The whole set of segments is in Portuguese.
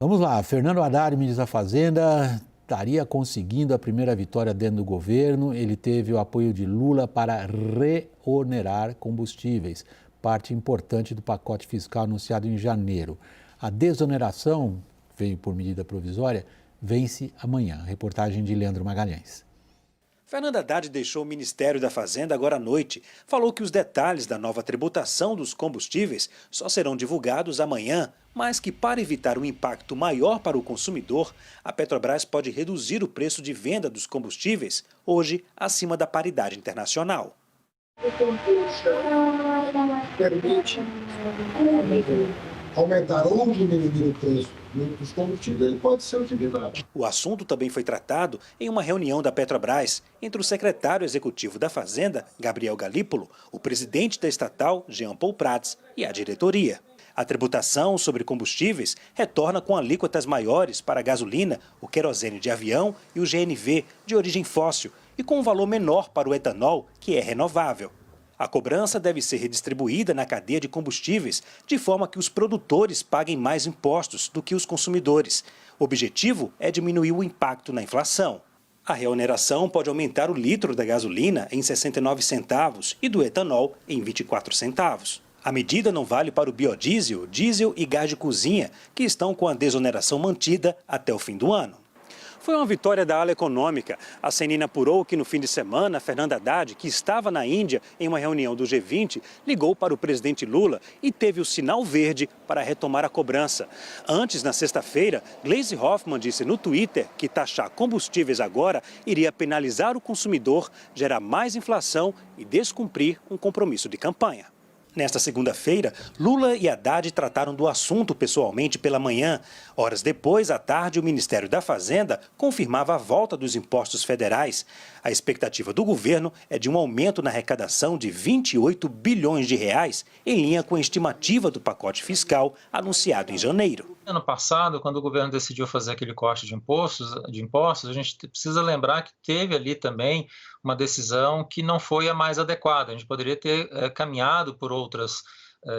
Vamos lá, Fernando Haddad, ministro da Fazenda, estaria conseguindo a primeira vitória dentro do governo. Ele teve o apoio de Lula para reonerar combustíveis, parte importante do pacote fiscal anunciado em janeiro. A desoneração, veio por medida provisória, vence amanhã. Reportagem de Leandro Magalhães. Fernando Haddad deixou o Ministério da Fazenda agora à noite. Falou que os detalhes da nova tributação dos combustíveis só serão divulgados amanhã, mas que para evitar um impacto maior para o consumidor, a Petrobras pode reduzir o preço de venda dos combustíveis, hoje acima da paridade internacional. O composto permite aumentar ou diminuir o preço dos combustíveis, ele pode ser utilizado. O assunto também foi tratado em uma reunião da Petrobras entre o secretário executivo da Fazenda, Gabriel Galípolo, o presidente da estatal, Jean Paul Prats, e a diretoria. A tributação sobre combustíveis retorna com alíquotas maiores para a gasolina, o querosene de avião e o GNV, de origem fóssil, e com um valor menor para o etanol, que é renovável. A cobrança deve ser redistribuída na cadeia de combustíveis, de forma que os produtores paguem mais impostos do que os consumidores. O objetivo é diminuir o impacto na inflação. A reoneração pode aumentar o litro da gasolina em 69 centavos e do etanol em 24 centavos. A medida não vale para o biodiesel, diesel e gás de cozinha, que estão com a desoneração mantida até o fim do ano. Foi uma vitória da ala econômica. A CNN apurou que no fim de semana, Fernando Haddad, que estava na Índia em uma reunião do G20, ligou para o presidente Lula e teve o sinal verde para retomar a cobrança. Antes, na sexta-feira, Gleisi Hoffmann disse no Twitter que taxar combustíveis agora iria penalizar o consumidor, gerar mais inflação e descumprir um compromisso de campanha. Nesta segunda-feira, Lula e Haddad trataram do assunto pessoalmente pela manhã. Horas depois, à tarde, o Ministério da Fazenda confirmava a volta dos impostos federais. A expectativa do governo é de um aumento na arrecadação de 28 bilhões de reais, em linha com a estimativa do pacote fiscal anunciado em janeiro. Ano passado, quando o governo decidiu fazer aquele corte de impostos, a gente precisa lembrar que teve ali também uma decisão que não foi a mais adequada. A gente poderia ter caminhado por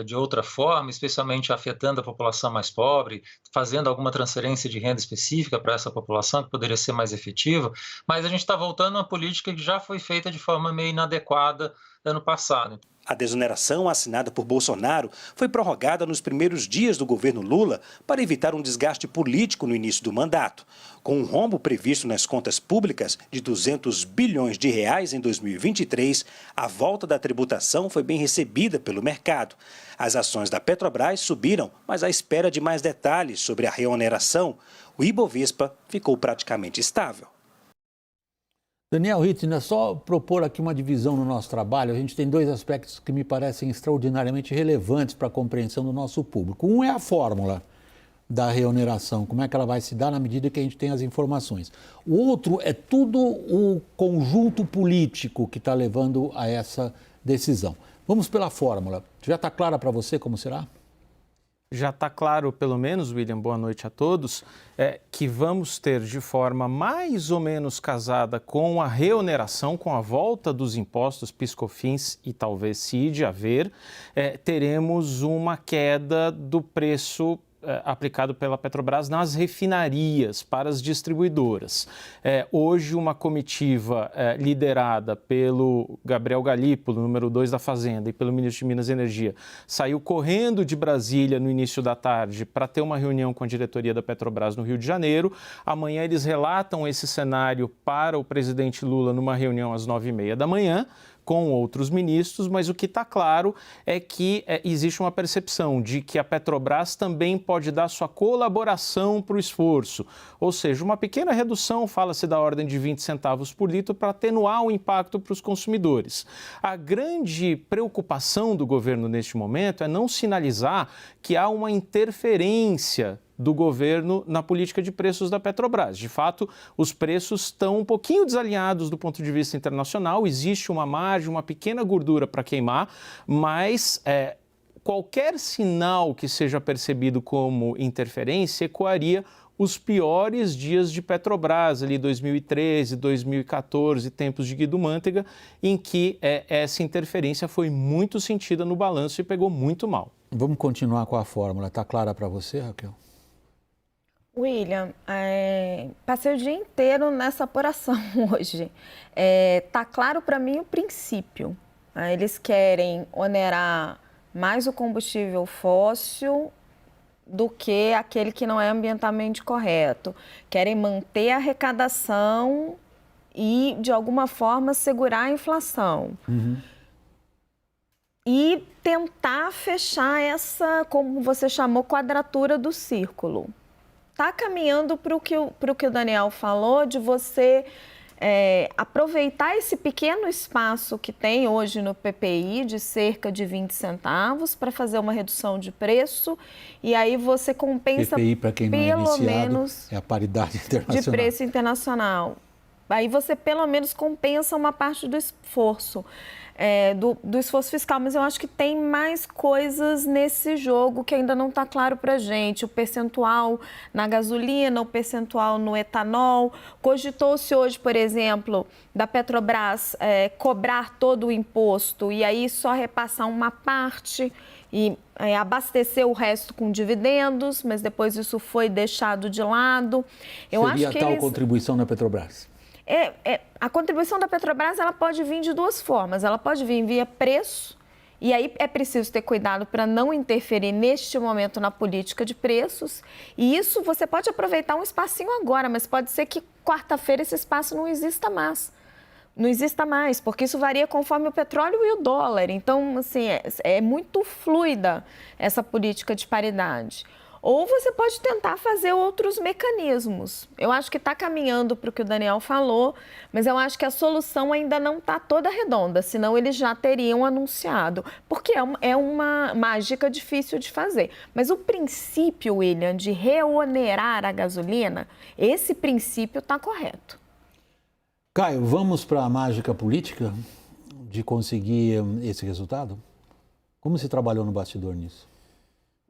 de outra forma, especialmente afetando a população mais pobre, fazendo alguma transferência de renda específica para essa população, que poderia ser mais efetiva, mas a gente está voltando a uma política que já foi feita de forma meio inadequada ano passado. A desoneração assinada por Bolsonaro foi prorrogada nos primeiros dias do governo Lula para evitar um desgaste político no início do mandato. Com um rombo previsto nas contas públicas de 200 bilhões de reais em 2023, a volta da tributação foi bem recebida pelo mercado. As ações da Petrobras subiram, mas à espera de mais detalhes sobre a reoneração, o Ibovespa ficou praticamente estável. Daniel Rittner, é só propor aqui uma divisão no nosso trabalho. A gente tem dois aspectos que me parecem extraordinariamente relevantes para a compreensão do nosso público. Um é a fórmula da reoneração, como é que ela vai se dar na medida que a gente tem as informações. O outro é tudo o conjunto político que está levando a essa decisão. Vamos pela fórmula. Já está clara para você como será? Já está claro, pelo menos, William, boa noite a todos, que vamos ter de forma mais ou menos casada com a reoneração, com a volta dos impostos PIS/COFINS e talvez CID a ver, teremos uma queda do preço aplicado pela Petrobras nas refinarias para as distribuidoras. Hoje, uma comitiva liderada pelo Gabriel Galípolo, número 2 da Fazenda, e pelo ministro de Minas e Energia, saiu correndo de Brasília no início da tarde para ter uma reunião com a diretoria da Petrobras no Rio de Janeiro. Amanhã eles relatam esse cenário para o presidente Lula numa reunião às 9h30 da manhã, com outros ministros, mas o que está claro é que existe uma percepção de que a Petrobras também pode dar sua colaboração para o esforço, ou seja, uma pequena redução, fala-se da ordem de 20 centavos por litro, para atenuar o impacto para os consumidores. A grande preocupação do governo neste momento é não sinalizar que há uma interferência do governo na política de preços da Petrobras. De fato, os preços estão um pouquinho desalinhados do ponto de vista internacional, existe uma margem, uma pequena gordura para queimar, mas qualquer sinal que seja percebido como interferência ecoaria os piores dias de Petrobras, ali 2013, 2014, tempos de Guido Mantega, em que essa interferência foi muito sentida no balanço e pegou muito mal. Vamos continuar com a fórmula. Está clara para você, Raquel? William, passei o dia inteiro nessa apuração hoje. Tá claro para mim o princípio. Eles querem onerar mais o combustível fóssil do que aquele que não é ambientalmente correto. Querem manter a arrecadação e, de alguma forma, segurar a inflação. E tentar fechar essa, como você chamou, quadratura do círculo. Está caminhando para o que o Daniel falou, de você aproveitar esse pequeno espaço que tem hoje no PPI, de cerca de 20 centavos, para fazer uma redução de preço, e aí você compensa PPI, para quem não é pelo iniciado, menos é a paridade internacional. de preço internacional. Aí você pelo menos compensa uma parte do esforço. Do esforço fiscal, mas eu acho que tem mais coisas nesse jogo que ainda não está claro para a gente. O percentual na gasolina, o percentual no etanol. Cogitou-se hoje, por exemplo, da Petrobras cobrar todo o imposto e aí só repassar uma parte e abastecer o resto com dividendos, mas depois isso foi deixado de lado. Seria tal contribuição da Petrobras? A contribuição da Petrobras ela pode vir de duas formas. Ela pode vir via preço, e aí é preciso ter cuidado para não interferir neste momento na política de preços. E isso você pode aproveitar um espacinho agora, mas pode ser que quarta-feira esse espaço não exista mais. Não exista mais, porque isso varia conforme o petróleo e o dólar. Então, assim, é muito fluida essa política de paridade. Ou você pode tentar fazer outros mecanismos. Eu acho que está caminhando para o que o Daniel falou, mas eu acho que a solução ainda não está toda redonda, senão eles já teriam anunciado, porque é uma mágica difícil de fazer. Mas o princípio, William, de reonerar a gasolina, esse princípio está correto. Caio, vamos para a mágica política de conseguir esse resultado? Como se trabalhou no bastidor nisso?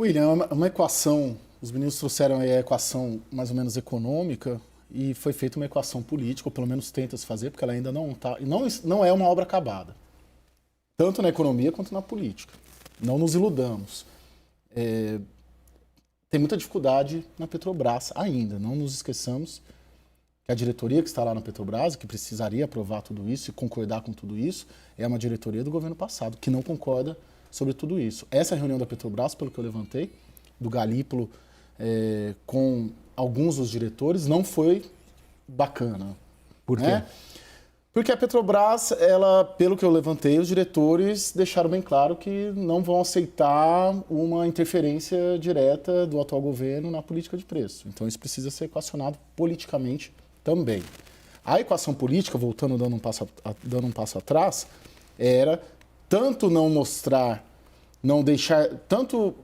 William, é uma equação, os meninos trouxeram aí a equação mais ou menos econômica e foi feita uma equação política, ou pelo menos tenta-se fazer, porque ela ainda não é uma obra acabada, tanto na economia quanto na política. Não nos iludamos. Tem muita dificuldade na Petrobras ainda, não nos esqueçamos que a diretoria que está lá na Petrobras, que precisaria aprovar tudo isso e concordar com tudo isso, é uma diretoria do governo passado, que não concorda sobre tudo isso. Essa reunião da Petrobras, pelo que eu levantei, do Galípolo com alguns dos diretores, não foi bacana. Por quê? Porque a Petrobras, pelo que eu levantei, os diretores deixaram bem claro que não vão aceitar uma interferência direta do atual governo na política de preço. Então isso precisa ser equacionado politicamente também. A equação política, voltando, dando um passo atrás, era tanto não mostrar, tanto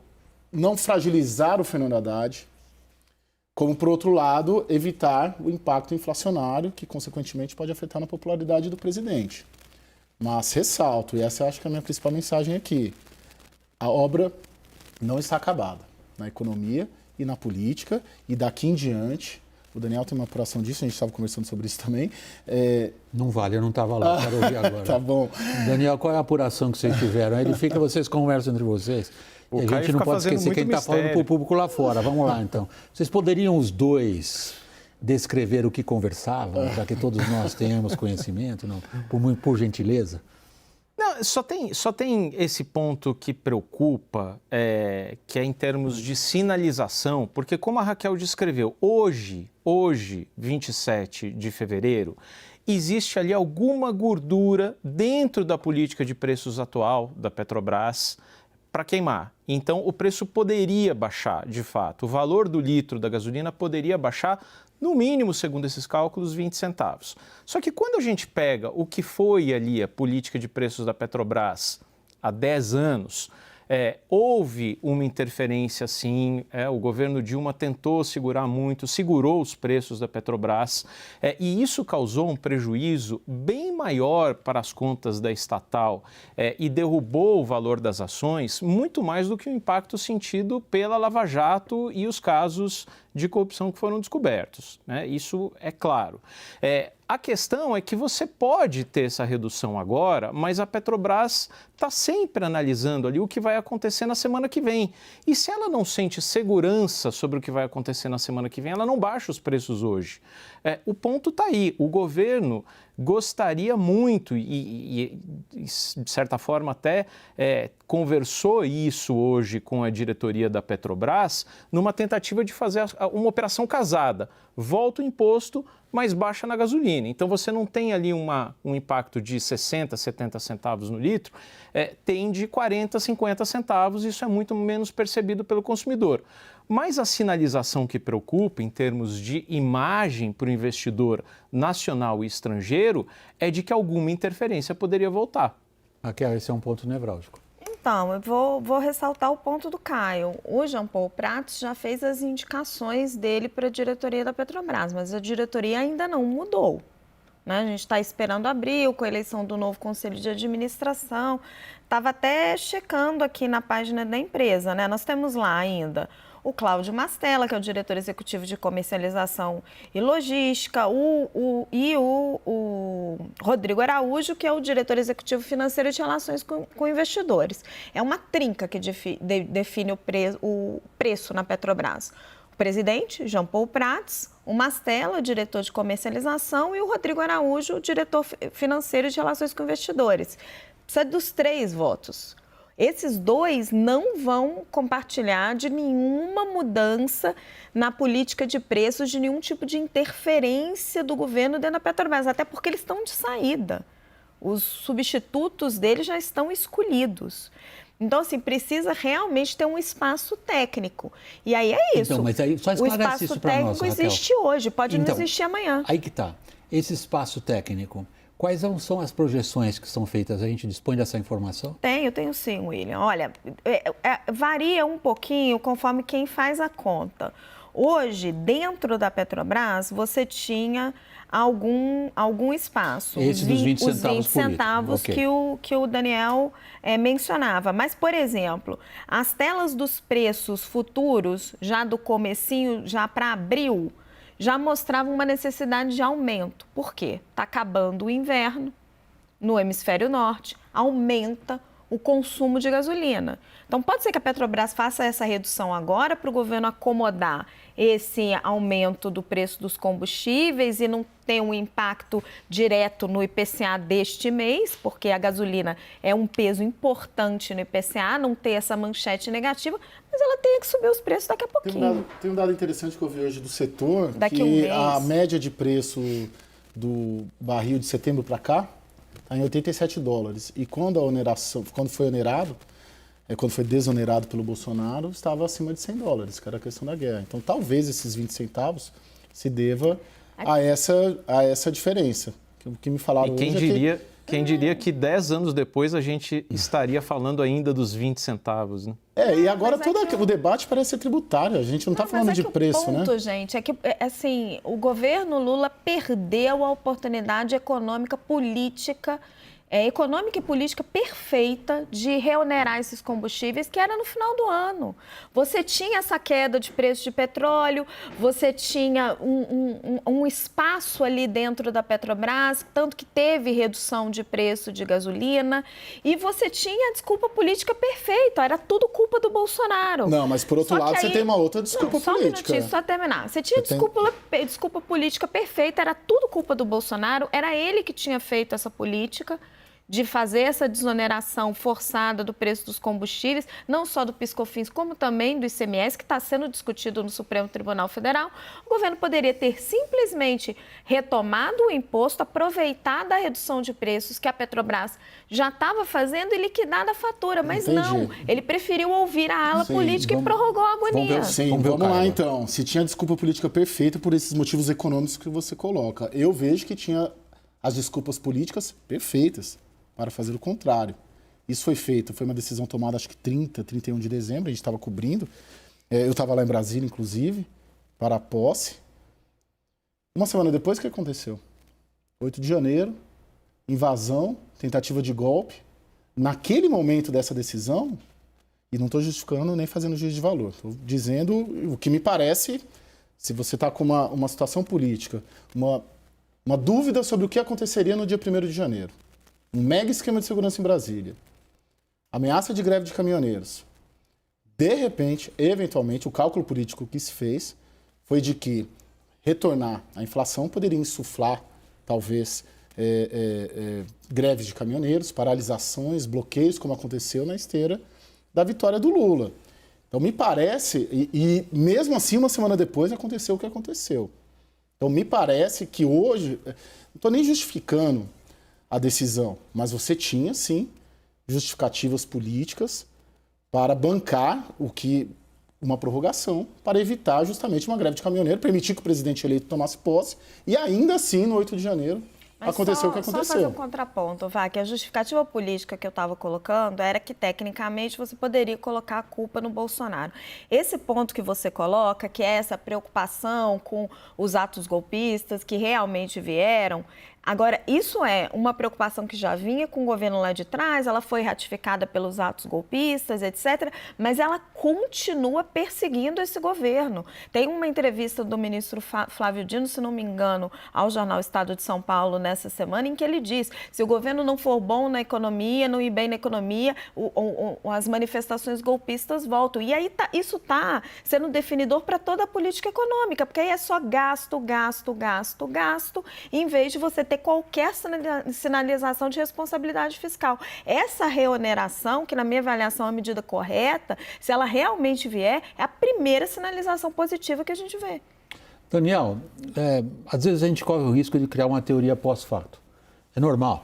não fragilizar o Fernando Haddad, como, por outro lado, evitar o impacto inflacionário que, consequentemente, pode afetar na popularidade do presidente. Mas ressalto, e essa eu acho que é a minha principal mensagem aqui, a obra não está acabada na economia e na política, e daqui em diante, o Daniel tem uma apuração disso, a gente estava conversando sobre isso também. Não vale, eu não estava lá, quero ouvir agora. Tá bom. Daniel, qual é a apuração que vocês tiveram? Ele fica, vocês conversam entre vocês. O a Caio gente não fica pode fazendo esquecer muito quem está falando para o público lá fora. Vamos lá, então. Vocês poderiam os dois descrever o que conversavam, para que todos nós tenhamos conhecimento, não? Por gentileza? Não, só tem esse ponto que preocupa, que é em termos de sinalização, porque como a Raquel descreveu, hoje, 27 de fevereiro, existe ali alguma gordura dentro da política de preços atual da Petrobras para queimar. Então, o preço poderia baixar, de fato. O valor do litro da gasolina poderia baixar, no mínimo, segundo esses cálculos, 20 centavos. Só que quando a gente pega o que foi ali a política de preços da Petrobras há 10 anos, houve uma interferência, sim, o governo Dilma tentou segurar muito, segurou os preços da Petrobras, e isso causou um prejuízo bem maior para as contas da estatal e derrubou o valor das ações, muito mais do que o impacto sentido pela Lava Jato e os casos de corrupção que foram descobertos, né? Isso é claro. A questão é que você pode ter essa redução agora, mas a Petrobras está sempre analisando ali o que vai acontecer na semana que vem. E se ela não sente segurança sobre o que vai acontecer na semana que vem, ela não baixa os preços hoje. O ponto está aí. O governo gostaria muito e de certa forma, até conversou isso hoje com a diretoria da Petrobras, numa tentativa de fazer uma operação casada. Volta o imposto, mas baixa na gasolina. Então, você não tem ali um impacto de 60, 70 centavos no litro, tem de 40, 50 centavos, isso é muito menos percebido pelo consumidor. Mas a sinalização que preocupa, em termos de imagem para o investidor nacional e estrangeiro, é de que alguma interferência poderia voltar. Raquel, esse é um ponto nevrálgico. Então, eu vou ressaltar o ponto do Caio. O Jean Paul Prats já fez as indicações dele para a diretoria da Petrobras, mas a diretoria ainda não mudou. Né? A gente está esperando abril, com a eleição do novo conselho de administração. Estava até checando aqui na página da empresa, né? Nós temos lá ainda o Cláudio Mastella, que é o diretor executivo de comercialização e logística, e o Rodrigo Araújo, que é o diretor executivo financeiro de relações com investidores. É uma trinca que define o preço na Petrobras. O presidente, Jean Paul Prats, o Mastella, diretor de comercialização, e o Rodrigo Araújo, diretor financeiro de relações com investidores. Precisa dos 3 votos. Esses 2 não vão compartilhar de nenhuma mudança na política de preços, de nenhum tipo de interferência do governo dentro da Petrobras, até porque eles estão de saída. Os substitutos deles já estão escolhidos. Então, assim, precisa realmente ter um espaço técnico. E aí é isso. Então, mas aí só esclarece isso para nós, Raquel. O espaço técnico existe hoje, pode não existir amanhã. Aí que está. Esse espaço técnico, quais são as projeções que são feitas? A gente dispõe dessa informação? Tenho sim, William. Olha, varia um pouquinho conforme quem faz a conta. Hoje, dentro da Petrobras, você tinha algum espaço. Esse dos 20 centavos os 20 centavos okay. que o Daniel mencionava. Mas, por exemplo, as telas dos preços futuros, já do comecinho, já para abril, já mostravam uma necessidade de aumento. Por quê? Está acabando o inverno no hemisfério norte, aumenta o consumo de gasolina. Então, pode ser que a Petrobras faça essa redução agora para o governo acomodar esse aumento do preço dos combustíveis e não ter um impacto direto no IPCA deste mês, porque a gasolina é um peso importante no IPCA, não ter essa manchete negativa, mas ela tem que subir os preços daqui a pouquinho. Tem um dado interessante que eu vi hoje do setor, daqui que um mês. A média de preço do barril de setembro para cá está em $87. E quando foi onerado, quando foi desonerado pelo Bolsonaro, estava acima de $100, que era a questão da guerra. Então, talvez esses 20 centavos se deva a essa diferença. O que me falaram hoje Quem diria que 10 anos depois a gente estaria falando ainda dos 20 centavos, né? E agora o debate parece ser tributário, a gente não está falando de preço, né? O ponto, gente, é que assim, o governo Lula perdeu a oportunidade econômica e política perfeita de reonerar esses combustíveis, que era no final do ano. Você tinha essa queda de preço de petróleo, você tinha um espaço ali dentro da Petrobras, tanto que teve redução de preço de gasolina, e você tinha a desculpa política perfeita, era tudo culpa do Bolsonaro. Não, mas por outro lado você tem uma outra desculpa política. Só um minutinho, só terminar. Você tinha desculpa política perfeita, era tudo culpa do Bolsonaro, era ele que tinha feito essa política de fazer essa desoneração forçada do preço dos combustíveis, não só do PIS/COFINS, como também do ICMS, que está sendo discutido no Supremo Tribunal Federal. O governo poderia ter simplesmente retomado o imposto, aproveitado a redução de preços que a Petrobras já estava fazendo e liquidado a fatura, mas não, ele preferiu ouvir a ala política e prorrogou a agonia. Vamos lá então. Se tinha desculpa política perfeita por esses motivos econômicos que você coloca, eu vejo que tinha as desculpas políticas perfeitas para fazer o contrário. Isso foi feito, foi uma decisão tomada acho que 31 de dezembro, a gente estava cobrindo. Eu estava lá em Brasília, inclusive, para a posse. Uma semana depois, o que aconteceu? 8 de janeiro, invasão, tentativa de golpe. Naquele momento dessa decisão, e não estou justificando nem fazendo juízo de valor, estou dizendo o que me parece, se você está com uma situação política, uma uma dúvida sobre o que aconteceria no dia 1º de janeiro. Um mega esquema de segurança em Brasília. Ameaça de greve de caminhoneiros. De repente, eventualmente, o cálculo político que se fez foi de que retornar à inflação poderia insuflar, talvez, greves de caminhoneiros, paralisações, bloqueios, como aconteceu na esteira da vitória do Lula. Então, me parece, e mesmo assim, uma semana depois, aconteceu o que aconteceu. Então, me parece que hoje, não estou nem justificando a decisão, mas você tinha, sim, justificativas políticas para bancar uma prorrogação, para evitar justamente uma greve de caminhoneiro, permitir que o presidente eleito tomasse posse, e ainda assim, no 8 de janeiro, aconteceu o que aconteceu. Só fazer um contraponto, que a justificativa política que eu estava colocando era que, tecnicamente, você poderia colocar a culpa no Bolsonaro. Esse ponto que você coloca, que é essa preocupação com os atos golpistas que realmente vieram, agora, isso é uma preocupação que já vinha com o governo lá de trás, ela foi ratificada pelos atos golpistas, etc., mas ela continua perseguindo esse governo. Tem uma entrevista do ministro Flávio Dino, se não me engano, ao jornal Estado de São Paulo nessa semana, em que ele diz, se o governo não for bom na economia, não ir bem na economia, as manifestações golpistas voltam. E aí isso está sendo definidor para toda a política econômica, porque aí é só gasto, gasto, gasto, gasto, em vez de você ter qualquer sinalização de responsabilidade fiscal. Essa reoneração, que na minha avaliação é a medida correta, se ela realmente vier, é a primeira sinalização positiva que a gente vê. Daniel, às vezes a gente corre o risco de criar uma teoria pós-fato. É normal,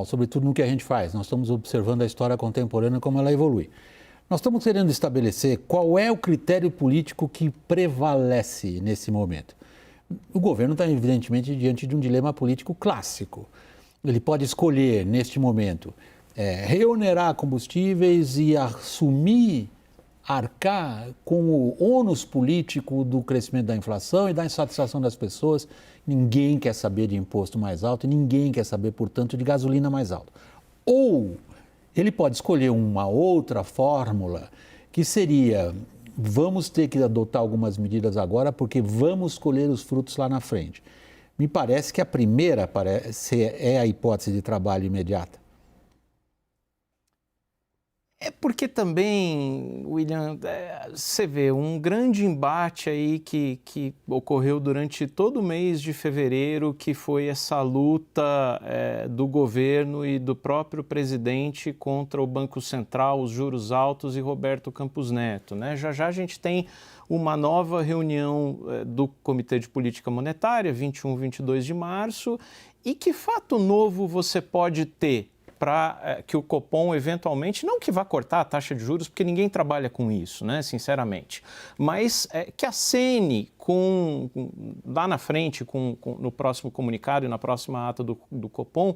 sobretudo no que a gente faz. Nós estamos observando a história contemporânea, como ela evolui. Nós estamos querendo estabelecer qual é o critério político que prevalece nesse momento. O governo está, evidentemente, diante de um dilema político clássico. Ele pode escolher, neste momento, reonerar combustíveis e arcar com o ônus político do crescimento da inflação e da insatisfação das pessoas. Ninguém quer saber de imposto mais alto e ninguém quer saber, portanto, de gasolina mais alta. Ou ele pode escolher uma outra fórmula, que seria: vamos ter que adotar algumas medidas agora porque vamos colher os frutos lá na frente. Me parece que a primeira é a hipótese de trabalho imediata. É porque também, William, você vê um grande embate aí que ocorreu durante todo o mês de fevereiro, que foi essa luta do governo e do próprio presidente contra o Banco Central, os juros altos e Roberto Campos Neto, né? Já a gente tem uma nova reunião do Comitê de Política Monetária, 21, 22 de março, e que fato novo você pode ter para que o Copom eventualmente, não que vá cortar a taxa de juros, porque ninguém trabalha com isso, né, sinceramente, mas que acene lá na frente, no próximo comunicado e na próxima ata do Copom,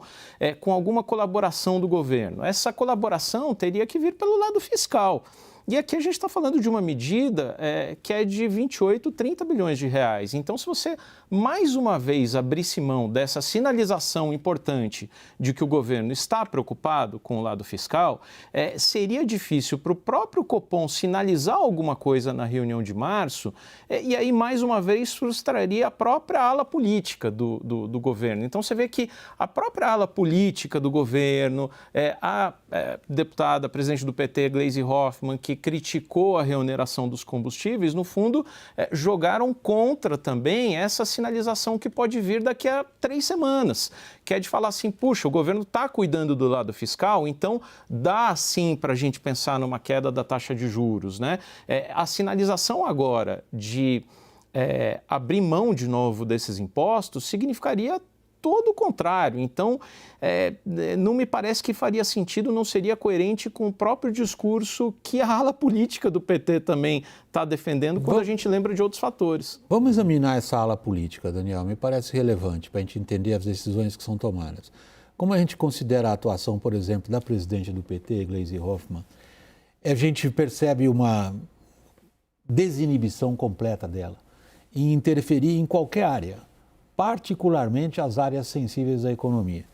com alguma colaboração do governo. Essa colaboração teria que vir pelo lado fiscal. E aqui a gente está falando de uma medida que é de 28, 30 bilhões de reais. Então, se você, mais uma vez, abrisse mão dessa sinalização importante de que o governo está preocupado com o lado fiscal, seria difícil para o próprio Copom sinalizar alguma coisa na reunião de março, e aí, mais uma vez, frustraria a própria ala política do governo. Então, você vê que a própria ala política do governo, a deputada, presidente do PT, Gleisi Hoffmann, que criticou a reoneração dos combustíveis, no fundo, jogaram contra também essa sinalização que pode vir daqui a 3 semanas, que é de falar assim, puxa, o governo está cuidando do lado fiscal, então dá sim para a gente pensar numa queda da taxa de juros, né? A sinalização agora de abrir mão de novo desses impostos significaria todo o contrário. Então, não me parece que faria sentido, não seria coerente com o próprio discurso que a ala política do PT também está defendendo quando a gente lembra de outros fatores. Vamos examinar essa ala política, Daniel. Me parece relevante para a gente entender as decisões que são tomadas. Como a gente considera a atuação, por exemplo, da presidente do PT, Gleisi Hoffmann, a gente percebe uma desinibição completa dela em interferir em qualquer área, particularmente as áreas sensíveis da economia.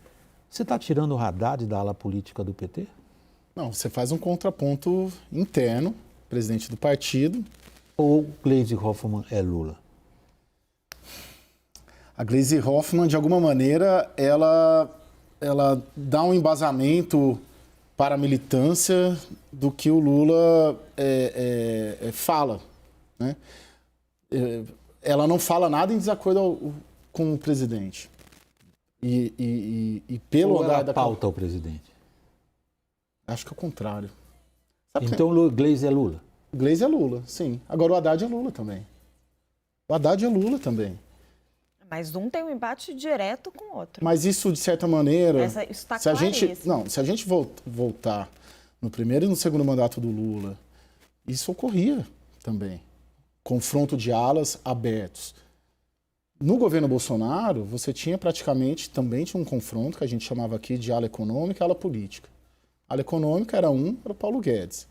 Você está tirando o Haddad da ala política do PT? Não, você faz um contraponto interno, presidente do partido. Ou Gleisi Hoffmann é Lula? A Gleisi Hoffmann, de alguma maneira, ela dá um embasamento para a militância do que o Lula fala, né? Ela não fala nada em desacordo com o presidente. E pelo Ou andar ela pauta o presidente? Acho que é o contrário. Então Gleisi é Lula? Gleisi é Lula, sim. Agora o Haddad é Lula também. O Haddad é Lula também. Mas um tem um embate direto com o outro. Mas isso, de certa maneira... Isso está se a gente claríssimo. voltar no primeiro e no segundo mandato do Lula, isso ocorria também. Confronto de alas abertos. No governo Bolsonaro, você também tinha um confronto que a gente chamava aqui de ala econômica e ala política. A ala econômica era o Paulo Guedes.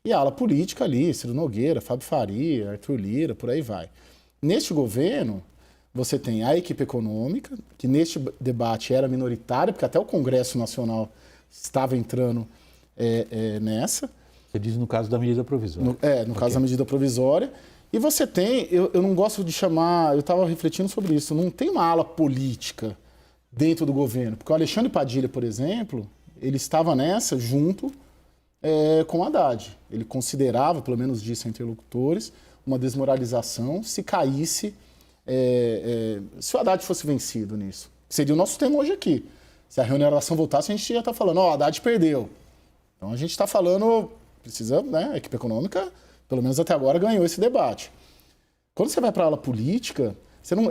E a ala política ali, Ciro Nogueira, Fábio Faria, Arthur Lira, por aí vai. Neste governo, você tem a equipe econômica, que neste debate era minoritária, porque até o Congresso Nacional estava entrando nessa. Você diz no caso da medida provisória. No caso da medida provisória. E você tem, eu não gosto de chamar, eu estava refletindo sobre isso, não tem uma ala política dentro do governo. Porque o Alexandre Padilha, por exemplo, ele estava nessa junto com o Haddad. Ele considerava, pelo menos disse a interlocutores, uma desmoralização se caísse, se o Haddad fosse vencido nisso. Seria o nosso tema hoje aqui. Se a remuneração voltasse, a gente ia estar falando, o Haddad perdeu. Então a gente está falando, precisa, né, a equipe econômica, pelo menos até agora, ganhou esse debate. Quando você vai para a ala política,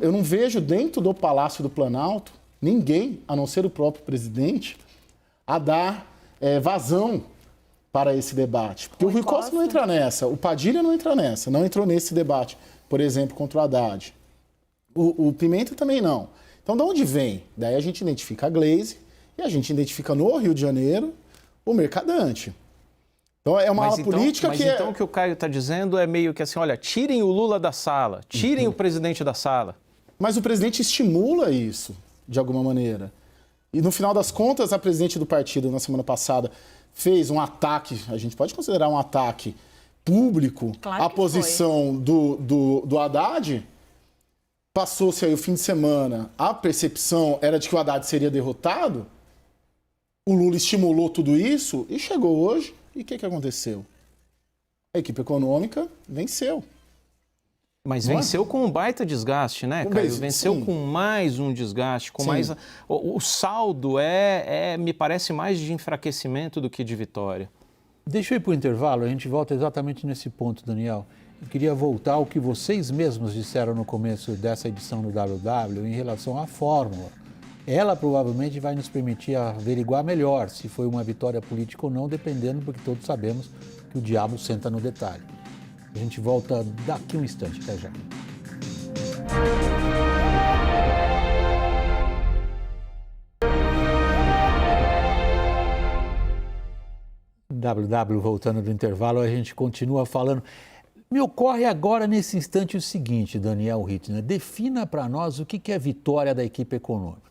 eu não vejo dentro do Palácio do Planalto ninguém, a não ser o próprio presidente, a dar vazão para esse debate. Porque o Rui Costa não entra nessa, o Padilha não entra nessa, não entrou nesse debate, por exemplo, contra o Haddad. O Pimenta também não. Então, de onde vem? Daí a gente identifica a Gleisi e a gente identifica no Rio de Janeiro o Mercadante. Então, é uma ala política que Então, o que o Caio está dizendo é meio que assim, olha, tirem o Lula da sala, tirem o presidente da sala. Mas o presidente estimula isso, de alguma maneira. E, no final das contas, a presidente do partido, na semana passada, fez um ataque, a gente pode considerar um ataque público, à posição do Haddad. Passou-se aí o fim de semana, a percepção era de que o Haddad seria derrotado. O Lula estimulou tudo isso e chegou hoje. E o que aconteceu? A equipe econômica venceu. Mas venceu com um baita desgaste, né, Caio? Venceu com mais um desgaste, com mais... O saldo me parece mais de enfraquecimento do que de vitória. Deixa eu ir para o intervalo, a gente volta exatamente nesse ponto, Daniel. Eu queria voltar ao que vocês mesmos disseram no começo dessa edição do WW em relação à fórmula. Ela provavelmente vai nos permitir averiguar melhor se foi uma vitória política ou não, dependendo, porque todos sabemos que o diabo senta no detalhe. A gente volta daqui um instante, até já. WW voltando do intervalo, a gente continua falando. Me ocorre agora, nesse instante, o seguinte, Daniel Rittner, defina para nós o que é vitória da equipe econômica.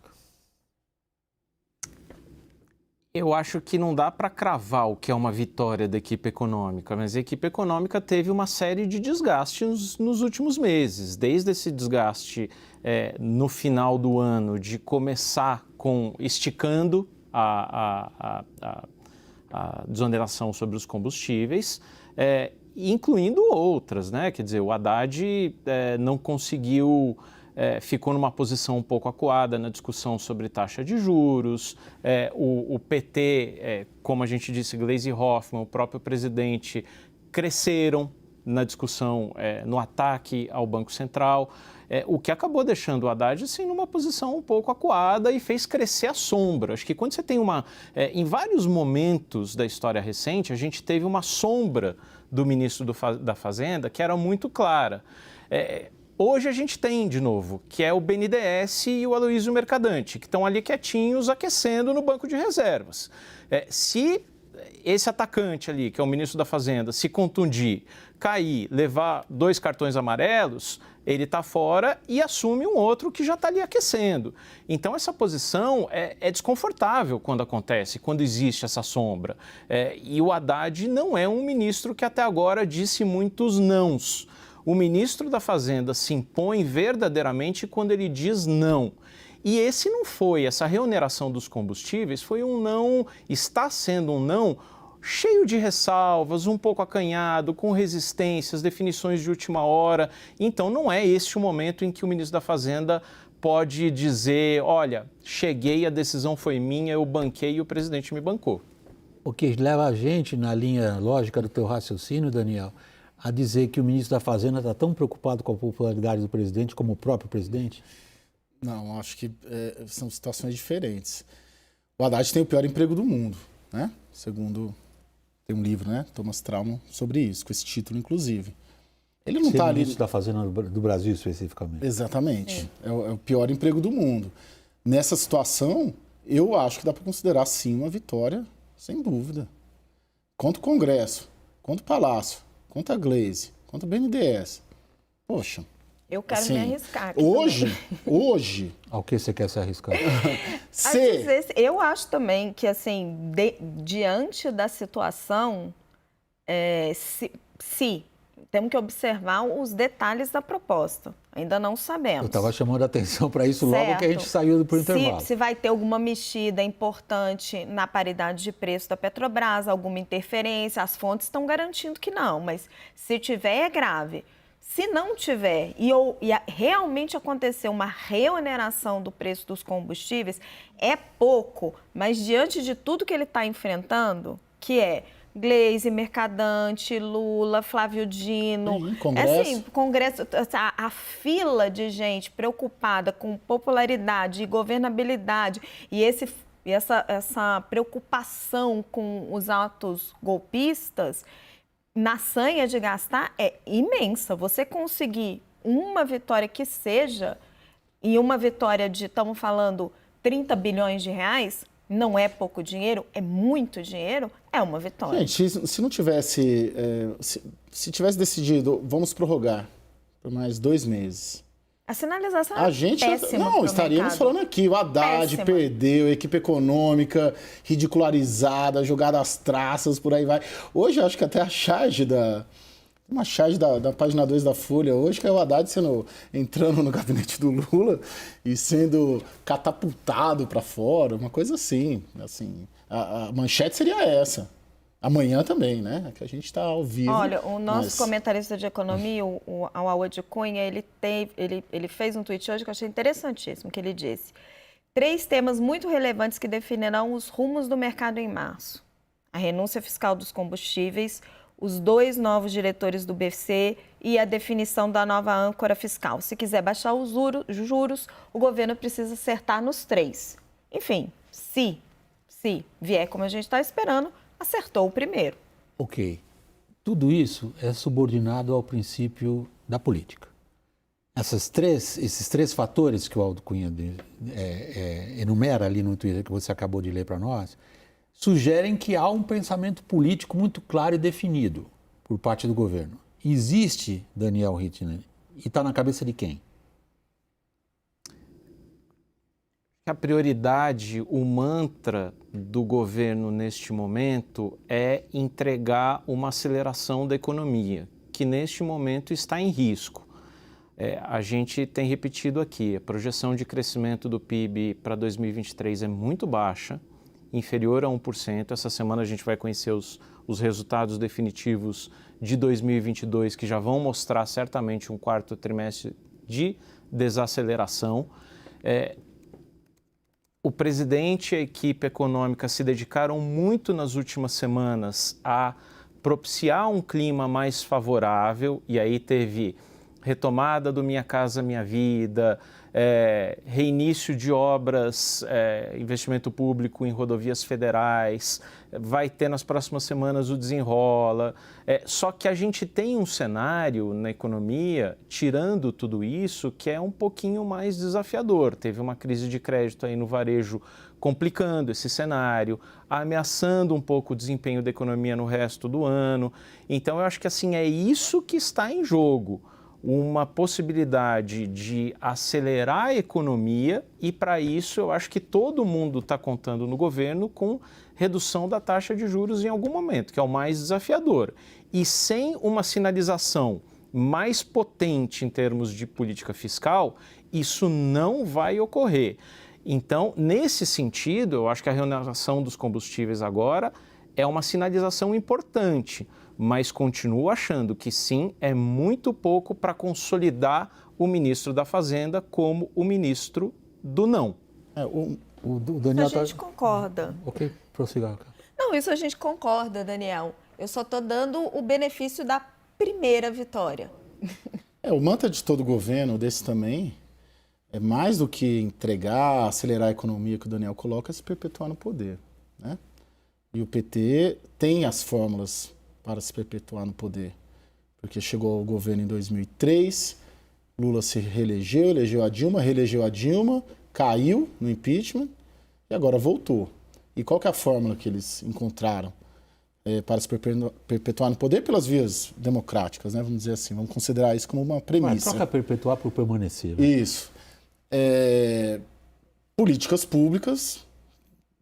Eu acho que não dá para cravar o que é uma vitória da equipe econômica, mas a equipe econômica teve uma série de desgastes nos últimos meses, desde esse desgaste no final do ano de começar esticando a desoneração sobre os combustíveis, incluindo outras, né? Quer dizer, o Haddad não conseguiu... ficou numa posição um pouco acuada na discussão sobre taxa de juros, o PT, como a gente disse, Gleisi Hoffmann, o próprio presidente, cresceram na discussão, no ataque ao Banco Central, o que acabou deixando o Haddad assim, numa posição um pouco acuada e fez crescer a sombra. Acho que quando você tem em vários momentos da história recente, a gente teve uma sombra do ministro da Fazenda que era muito clara. Hoje a gente tem, de novo, que é o BNDES e o Aloysio Mercadante, que estão ali quietinhos, aquecendo no banco de reservas. Se esse atacante ali, que é o ministro da Fazenda, se contundir, cair, levar 2 cartões amarelos, ele está fora e assume um outro que já está ali aquecendo. Então, essa posição é desconfortável quando acontece, quando existe essa sombra. E o Haddad não é um ministro que até agora disse muitos nãos. O ministro da Fazenda se impõe verdadeiramente quando ele diz não. E essa reoneração dos combustíveis foi um não, está sendo um não cheio de ressalvas, um pouco acanhado, com resistências, definições de última hora. Então não é este o momento em que o ministro da Fazenda pode dizer, olha, cheguei, a decisão foi minha, eu banquei e o presidente me bancou. O que leva a gente, na linha lógica do teu raciocínio, Daniel, a dizer que o ministro da Fazenda está tão preocupado com a popularidade do presidente como o próprio presidente? Não, acho que são situações diferentes. O Haddad tem o pior emprego do mundo, né? Segundo, tem um livro, né? Thomas Trauman, sobre isso, com esse título, inclusive. Ele não está ali... ministro da Fazenda do Brasil, especificamente. Exatamente. É o pior emprego do mundo. Nessa situação, eu acho que dá para considerar, sim, uma vitória, sem dúvida. Contra o Congresso, contra o Palácio, contra a Glaze, contra o BNDES. Poxa... Eu quero assim, me arriscar aqui hoje... Ao que você quer se arriscar? Eu acho também que, assim, diante da situação, temos que observar os detalhes da proposta. Ainda não sabemos. Eu estava chamando a atenção para isso logo que a gente saiu do intervalo. Se vai ter alguma mexida importante na paridade de preço da Petrobras, alguma interferência, as fontes estão garantindo que não, mas se tiver é grave. Se não tiver e realmente acontecer uma reoneração do preço dos combustíveis, é pouco, mas diante de tudo que ele está enfrentando, que é Glaze, Mercadante, Lula, Flávio Dino, Congresso, a fila de gente preocupada com popularidade e governabilidade e essa preocupação com os atos golpistas, na sanha de gastar é imensa. Você conseguir uma vitória que seja, e uma vitória de, estamos falando, 30 bilhões de reais, não é pouco dinheiro, é muito dinheiro, é uma vitória. Gente, se não tivesse, se tivesse decidido, vamos prorrogar por mais 2 meses. A sinalização a gente péssima. Não, estaríamos falando aqui, o Haddad perdeu, a equipe econômica ridicularizada, jogada às traças, por aí vai. Hoje, acho que até a charge da página 2 da Folha, hoje, que é o Haddad entrando no gabinete do Lula e sendo catapultado para fora, uma coisa assim. A manchete seria essa. Amanhã também, né? Que a gente está ao vivo. Olha, o nosso comentarista de economia, o Awad Cunha, ele fez um tweet hoje que eu achei interessantíssimo, que ele disse: 3 temas muito relevantes que definirão os rumos do mercado em março. A renúncia fiscal dos combustíveis, os 2 novos diretores do BC e a definição da nova âncora fiscal. Se quiser baixar os juros, o governo precisa acertar nos 3. Enfim, se vier como a gente está esperando, acertou o primeiro. Ok. Tudo isso é subordinado ao princípio da política. Esses três fatores que o Aldo Cunha enumera ali no Twitter, que você acabou de ler para nós, sugerem que há um pensamento político muito claro e definido por parte do governo. Existe, Daniel Hittner, e está na cabeça de quem? A prioridade, o mantra do governo neste momento é entregar uma aceleração da economia, que neste momento está em risco. A gente tem repetido aqui, a projeção de crescimento do PIB para 2023 é muito baixa, inferior a 1%. Essa semana a gente vai conhecer os resultados definitivos de 2022, que já vão mostrar certamente um 4º trimestre de desaceleração. O presidente e a equipe econômica se dedicaram muito nas últimas semanas a propiciar um clima mais favorável, e aí teve retomada do Minha Casa Minha Vida, reinício de obras, investimento público em rodovias federais, vai ter nas próximas semanas o desenrola. Só que a gente tem um cenário na economia, tirando tudo isso, que é um pouquinho mais desafiador. Teve uma crise de crédito aí no varejo complicando esse cenário, ameaçando um pouco o desempenho da economia no resto do ano. Então, eu acho que assim, é isso que está em jogo. Uma possibilidade de acelerar a economia e, para isso, eu acho que todo mundo está contando no governo com redução da taxa de juros em algum momento, que é o mais desafiador. E sem uma sinalização mais potente em termos de política fiscal, isso não vai ocorrer. Então, nesse sentido, eu acho que a reoneração dos combustíveis agora é uma sinalização importante, mas continuo achando que sim, é muito pouco para consolidar o ministro da Fazenda como o ministro do não. O Daniel A gente concorda. Ok, prossiga. Não, isso a gente concorda, Daniel. Eu só estou dando o benefício da primeira vitória. O mantra de todo governo, desse também, é mais do que entregar, acelerar a economia que o Daniel coloca, é se perpetuar no poder, né? E o PT tem as fórmulas para se perpetuar no poder, porque chegou ao governo em 2003, Lula se reelegeu, elegeu a Dilma, reelegeu a Dilma, caiu no impeachment e agora voltou. E qual que é a fórmula que eles encontraram para se perpetuar no poder? Pelas vias democráticas, né? Vamos dizer assim, vamos considerar isso como uma premissa. Troca perpetuar por permanecer. Né? Isso. Políticas públicas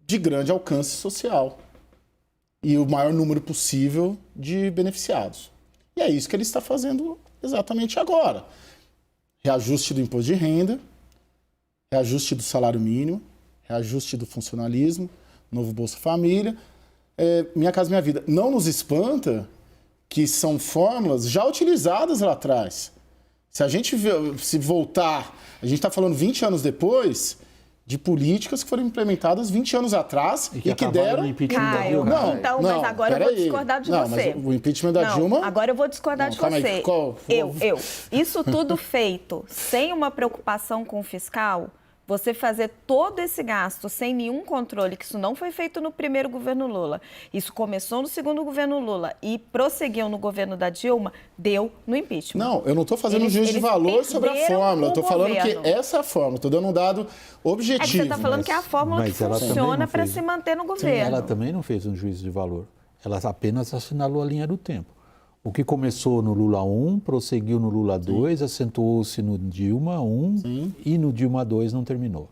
de grande alcance social e o maior número possível de beneficiados. E é isso que ele está fazendo exatamente agora. Reajuste do imposto de renda, reajuste do salário mínimo, reajuste do funcionalismo, novo Bolsa Família, Minha Casa Minha Vida. Não nos espanta que são fórmulas já utilizadas lá atrás. Se a gente se voltar, a gente está falando 20 anos depois de políticas que foram implementadas 20 anos atrás e que deram... Caio, mas agora eu vou discordar de você. Mas o impeachment da Dilma... Agora eu vou discordar de você. Aí, eu. Isso tudo feito sem uma preocupação com o fiscal, você fazer todo esse gasto sem nenhum controle, que isso não foi feito no primeiro governo Lula, isso começou no segundo governo Lula e prosseguiu no governo da Dilma, deu no impeachment. Não, eu não estou fazendo um juízo de valor sobre a fórmula, eu estou falando que essa é a fórmula, estou dando um dado objetivo. Você está falando que é a fórmula que funciona para se manter no governo. Ela também não fez um juízo de valor, ela apenas assinalou a linha do tempo. O que começou no Lula 1, prosseguiu no Lula 2, acentuou-se no Dilma 1 e no Dilma 2 não terminou.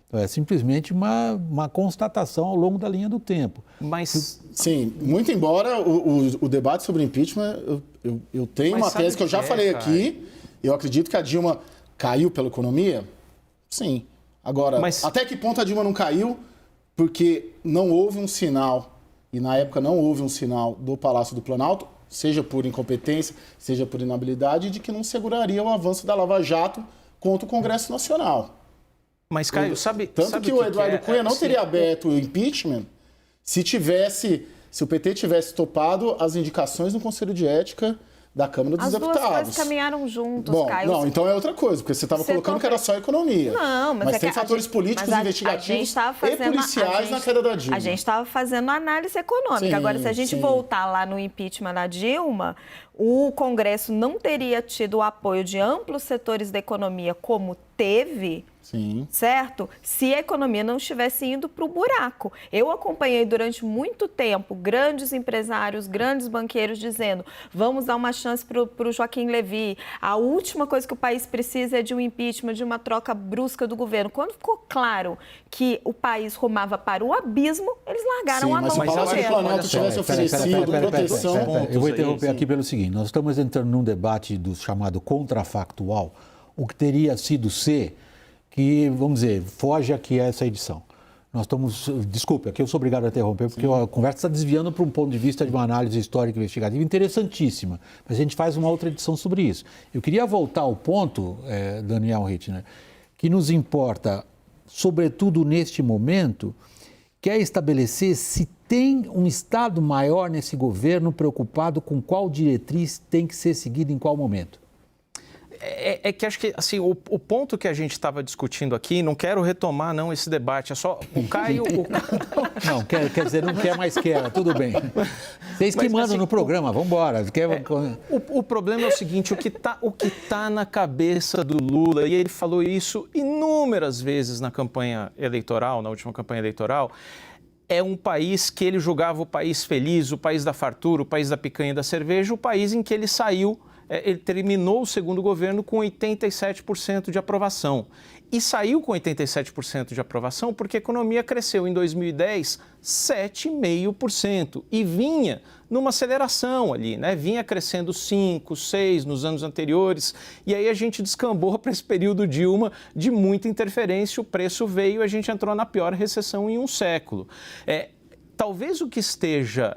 Então, é simplesmente uma constatação ao longo da linha do tempo. Mas... Sim, muito embora o debate sobre impeachment, eu tenho uma tese que eu já falei aqui, eu acredito que a Dilma caiu pela economia, sim. Agora, até que ponto a Dilma não caiu? Porque não houve um sinal, e na época não houve um sinal do Palácio do Planalto, seja por incompetência, seja por inabilidade, de que não seguraria o avanço da Lava Jato contra o Congresso Nacional. Mas, Caio, sabe que o Eduardo Cunha não teria aberto o impeachment se o PT tivesse topado as indicações no Conselho de Ética da Câmara dos Deputados. As duas coisas caminharam juntos, Caio. Não, então é outra coisa, porque você estava colocando que era só economia. Não, mas tem fatores políticos, investigativos e policiais na queda da Dilma. A gente estava fazendo análise econômica. Sim, agora, se a gente voltar lá no impeachment da Dilma, o Congresso não teria tido o apoio de amplos setores da economia como teve... Sim. Certo? Se a economia não estivesse indo para o buraco. Eu acompanhei durante muito tempo grandes empresários, grandes banqueiros dizendo: vamos dar uma chance para o Joaquim Levy. A última coisa que o país precisa é de um impeachment, de uma troca brusca do governo. Quando ficou claro que o país rumava para o abismo, eles largaram a mão do governo. Mas se o Palácio do Planalto tivesse oferecido proteção... Eu vou interromper aqui pelo seguinte: nós estamos entrando num debate do chamado contrafactual, o que teria sido ser... que, vamos dizer, foge aqui a essa edição. Nós estamos... Desculpe, aqui eu sou obrigado a interromper, porque a conversa está desviando para um ponto de vista de uma análise histórica e investigativa interessantíssima, mas a gente faz uma outra edição sobre isso. Eu queria voltar ao ponto, Daniel Rittner, que nos importa, sobretudo neste momento, que é estabelecer se tem um Estado maior nesse governo preocupado com qual diretriz tem que ser seguida em qual momento. É que acho que assim, o ponto que a gente estava discutindo aqui, não quero retomar não esse debate, é só o Caio... Não, quer dizer, não quer, mas quer, tudo bem. Vocês que mandam assim, no programa, vamos embora. O problema é o seguinte, o que tá na cabeça do Lula, e ele falou isso inúmeras vezes na campanha eleitoral, na última campanha eleitoral, é um país que ele julgava o país feliz, o país da fartura, o país da picanha e da cerveja, o país em que ele saiu ele terminou o segundo governo com 87% de aprovação. E saiu com 87% de aprovação porque a economia cresceu em 2010 7,5% e vinha numa aceleração ali, né? Vinha crescendo 5, 6 nos anos anteriores e aí a gente descambou para esse período Dilma de muita interferência, o preço veio e a gente entrou na pior recessão em um século. Talvez o que esteja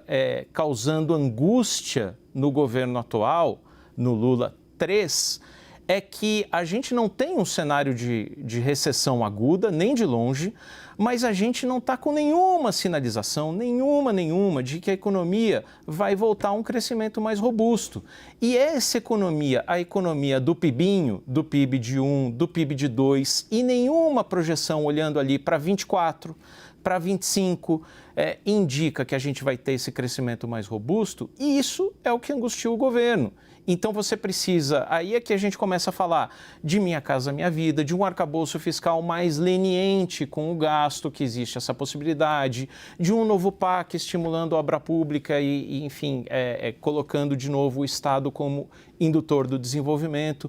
causando angústia no governo atual, no Lula 3, é que a gente não tem um cenário de recessão aguda, nem de longe, mas a gente não está com nenhuma sinalização, nenhuma, de que a economia vai voltar a um crescimento mais robusto. E essa economia, a economia do PIBinho, do PIB de 1, do PIB de 2, e nenhuma projeção olhando ali para 24, para 25, indica que a gente vai ter esse crescimento mais robusto, e isso é o que angustia o governo. Então você precisa, aí é que a gente começa a falar de Minha Casa Minha Vida, de um arcabouço fiscal mais leniente com o gasto, que existe essa possibilidade, de um novo PAC estimulando a obra pública e enfim, colocando de novo o Estado como indutor do desenvolvimento.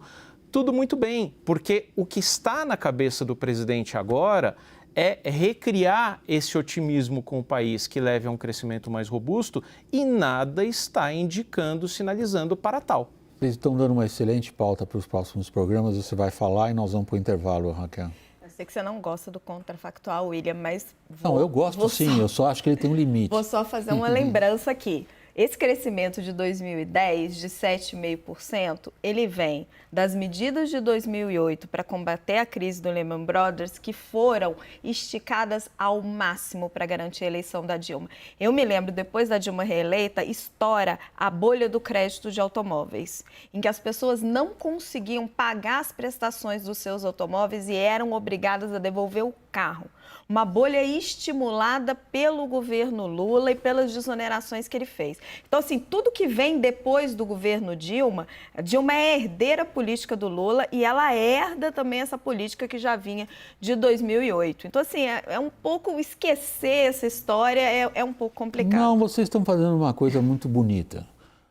Tudo muito bem, porque o que está na cabeça do presidente agora é recriar esse otimismo com o país que leve a um crescimento mais robusto e nada está indicando, sinalizando para tal. Vocês estão dando uma excelente pauta para os próximos programas, você vai falar e nós vamos para o intervalo, Raquel. Eu sei que você não gosta do contrafactual, William, mas... Não, eu gosto sim, eu só acho que ele tem um limite. Vou só fazer uma lembrança aqui. Esse crescimento de 2010, de 7,5%, ele vem das medidas de 2008 para combater a crise do Lehman Brothers, que foram esticadas ao máximo para garantir a eleição da Dilma. Eu me lembro, depois da Dilma reeleita, estoura a bolha do crédito de automóveis, em que as pessoas não conseguiam pagar as prestações dos seus automóveis e eram obrigadas a devolver o carro. Uma bolha estimulada pelo governo Lula e pelas desonerações que ele fez. Então, assim, tudo que vem depois do governo Dilma, a Dilma é herdeira política do Lula e ela herda também essa política que já vinha de 2008. Então, assim, é um pouco esquecer essa história, é um pouco complicado. Não, vocês estão fazendo uma coisa muito bonita.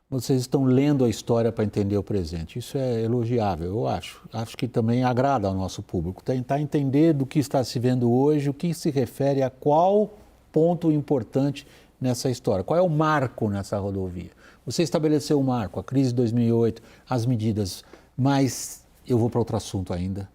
Vocês estão lendo a história para entender o presente. Isso é elogiável, eu acho. Acho que também agrada ao nosso público. Tentar entender do que está se vendo hoje, o que se refere a qual ponto importante nessa história. Qual é o marco nessa rodovia? Você estabeleceu o marco, a crise de 2008, as medidas, mas eu vou para outro assunto ainda.